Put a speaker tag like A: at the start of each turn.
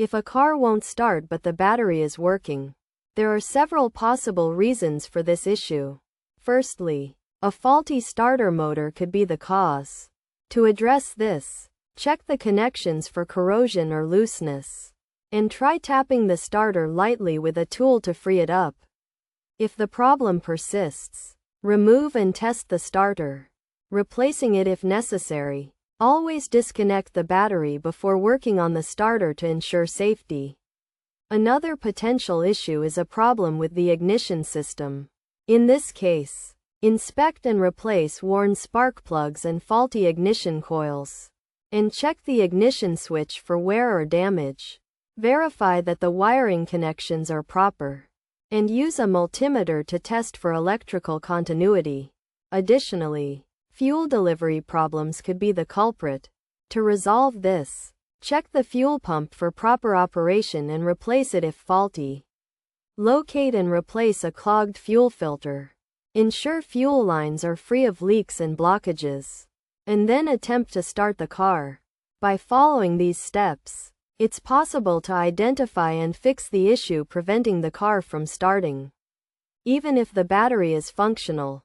A: If a car won't start but the battery is working, there are several possible reasons for this issue. Firstly, a faulty starter motor could be the cause. To address this, check the connections for corrosion or looseness, and try tapping the starter lightly with a tool to free it up. If the problem persists, remove and test the starter, replacing it if necessary. Always disconnect the battery before working on the starter to ensure safety. Another potential issue is a problem with the ignition system. In this case, inspect and replace worn spark plugs and faulty ignition coils, and check the ignition switch for wear or damage. Verify that the wiring connections are proper, and use a multimeter to test for electrical continuity. Additionally, fuel delivery problems could be the culprit. To resolve this, check the fuel pump for proper operation and replace it if faulty. Locate and replace a clogged fuel filter. Ensure fuel lines are free of leaks and blockages, and then attempt to start the car. By following these steps, it's possible to identify and fix the issue preventing the car from starting. Even if the battery is functional,